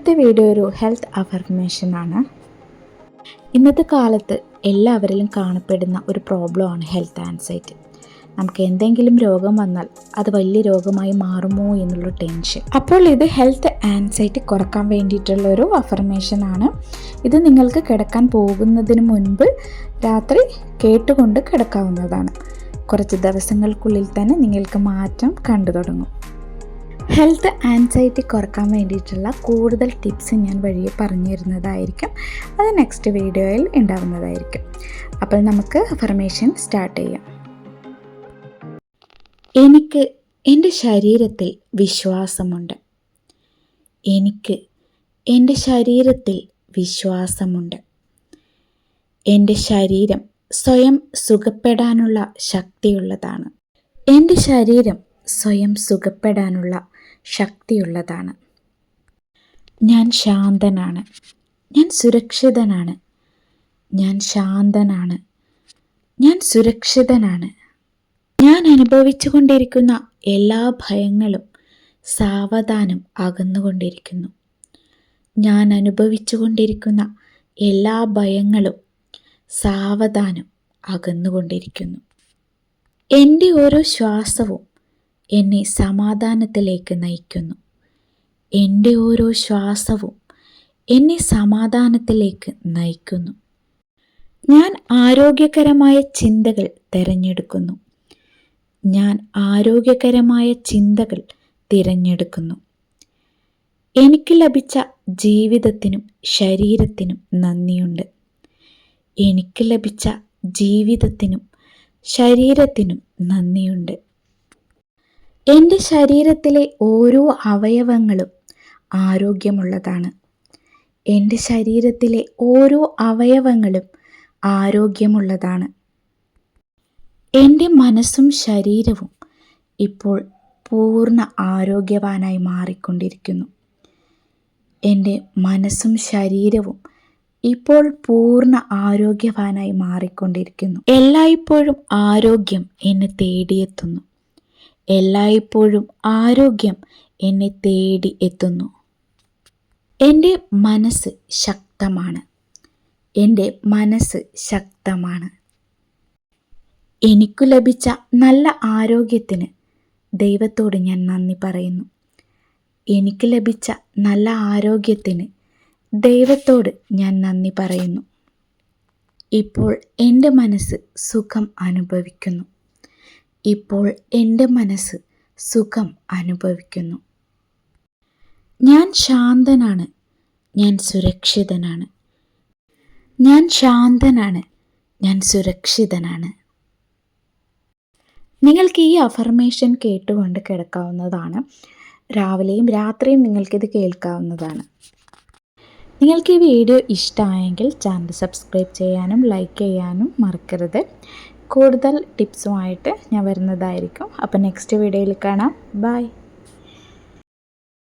ഇന്നത്തെ വീഡിയോ ഒരു ഹെൽത്ത് അഫർമേഷനാണ്. ഇന്നത്തെ കാലത്ത് എല്ലാവരിലും കാണപ്പെടുന്ന ഒരു പ്രോബ്ലമാണ് ഹെൽത്ത് ആൻസൈറ്റി. നമുക്ക് എന്തെങ്കിലും രോഗം വന്നാൽ അത് വലിയ രോഗമായി മാറുമോ എന്നുള്ള ടെൻഷൻ. അപ്പോൾ ഇത് ഹെൽത്ത് ആൻസൈറ്റി കുറക്കാൻ വേണ്ടിയിട്ടുള്ളൊരു അഫർമേഷനാണ്. ഇത് നിങ്ങൾക്ക് കിടക്കാൻ പോകുന്നതിന് മുൻപ് രാത്രി കേട്ടുകൊണ്ട് കിടക്കാവുന്നതാണ്. കുറച്ച് ദിവസങ്ങൾക്കുള്ളിൽ തന്നെ നിങ്ങൾക്ക് മാറ്റം കണ്ടു തുടങ്ങും. ഹെൽത്ത് ആൻസൈറ്റി കുറക്കാൻ വേണ്ടിയിട്ടുള്ള കൂടുതൽ ടിപ്സ് ഞാൻ വഴിയെ പറഞ്ഞു തരുന്നതായിരിക്കും. അത് നെക്സ്റ്റ് വീഡിയോയിൽ ഉണ്ടാവുന്നതായിരിക്കും. അപ്പോൾ നമുക്ക് അഫർമേഷൻ സ്റ്റാർട്ട് ചെയ്യാം. എനിക്ക് എൻ്റെ ശരീരത്തിൽ വിശ്വാസമുണ്ട്. എനിക്ക് എൻ്റെ ശരീരത്തിൽ വിശ്വാസമുണ്ട്. എൻ്റെ ശരീരം സ്വയം സുഖപ്പെടാനുള്ള ശക്തിയുള്ളതാണ്. എൻ്റെ ശരീരം സ്വയം സുഖപ്പെടാനുള്ള ശക്തിയുള്ളതാണ്. ഞാൻ ശാന്തനാണ്. ഞാൻ സുരക്ഷിതനാണ്. ഞാൻ ശാന്തനാണ്. ഞാൻ സുരക്ഷിതനാണ്. ഞാൻ അനുഭവിച്ചു കൊണ്ടിരിക്കുന്ന എല്ലാ ഭയങ്ങളും സാവധാനം അകന്നുകൊണ്ടിരിക്കുന്നു. ഞാൻ അനുഭവിച്ചു കൊണ്ടിരിക്കുന്ന എല്ലാ ഭയങ്ങളും സാവധാനം അകന്നുകൊണ്ടിരിക്കുന്നു. എൻ്റെ ഓരോ ശ്വാസവും എന്നെ സമാധാനത്തിലേക്ക് നയിക്കുന്നു. എൻ്റെ ഓരോ ശ്വാസവും എന്നെ സമാധാനത്തിലേക്ക് നയിക്കുന്നു. ഞാൻ ആരോഗ്യകരമായ ചിന്തകൾ തിരഞ്ഞെടുക്കുന്നു. ഞാൻ ആരോഗ്യകരമായ ചിന്തകൾ തിരഞ്ഞെടുക്കുന്നു. എനിക്ക് ലഭിച്ച ജീവിതത്തിനും ശരീരത്തിനും നന്ദിയുണ്ട്. എനിക്ക് ലഭിച്ച ജീവിതത്തിനും ശരീരത്തിനും നന്ദിയുണ്ട്. എൻ്റെ ശരീരത്തിലെ ഓരോ അവയവങ്ങളും ആരോഗ്യമുള്ളതാണ്. എൻ്റെ ശരീരത്തിലെ ഓരോ അവയവങ്ങളും ആരോഗ്യമുള്ളതാണ്. എൻ്റെ മനസ്സും ശരീരവും ഇപ്പോൾ പൂർണ്ണ ആരോഗ്യവാനായി മാറിക്കൊണ്ടിരിക്കുന്നു. എൻ്റെ മനസ്സും ശരീരവും ഇപ്പോൾ പൂർണ്ണ ആരോഗ്യവാനായി മാറിക്കൊണ്ടിരിക്കുന്നു. എല്ലായ്പ്പോഴും ആരോഗ്യം എന്നെ തേടിയെത്തുന്നു. എല്ലായ്പ്പോഴും ആരോഗ്യം എന്നെ തേടി എത്തുന്നു. എൻ്റെ മനസ്സ് ശക്തമാണ്. എൻ്റെ മനസ്സ് ശക്തമാണ്. എനിക്കു ലഭിച്ച നല്ല ആരോഗ്യത്തിന് ദൈവത്തോട് ഞാൻ നന്ദി പറയുന്നു. എനിക്ക് ലഭിച്ച നല്ല ആരോഗ്യത്തിന് ദൈവത്തോട് ഞാൻ നന്ദി പറയുന്നു. ഇപ്പോൾ എൻ്റെ മനസ്സ് സുഖം അനുഭവിക്കുന്നു. ഇപ്പോൾ എൻ്റെ മനസ്സ് സുഖം അനുഭവിക്കുന്നു. ഞാൻ ശാന്തനാണ്. ഞാൻ സുരക്ഷിതനാണ്. ഞാൻ ശാന്തനാണ്. ഞാൻ സുരക്ഷിതനാണ്. നിങ്ങൾക്ക് ഈ അഫർമേഷൻ കേട്ടുകൊണ്ട് കിടക്കാവുന്നതാണ്. രാവിലെയും രാത്രിയും നിങ്ങൾക്കിത് കേൾക്കാവുന്നതാണ്. നിങ്ങൾക്ക് ഈ വീഡിയോ ഇഷ്ടമായെങ്കിൽ ചാനൽ സബ്സ്ക്രൈബ് ചെയ്യാനും ലൈക്ക് ചെയ്യാനും മറക്കരുത്. കൂടുതൽ ടിപ്സുമായിട്ട് ഞാൻ വരുന്നതായിരിക്കും. അപ്പോൾ നെക്സ്റ്റ് വീഡിയോയിൽ കാണാം. ബൈ.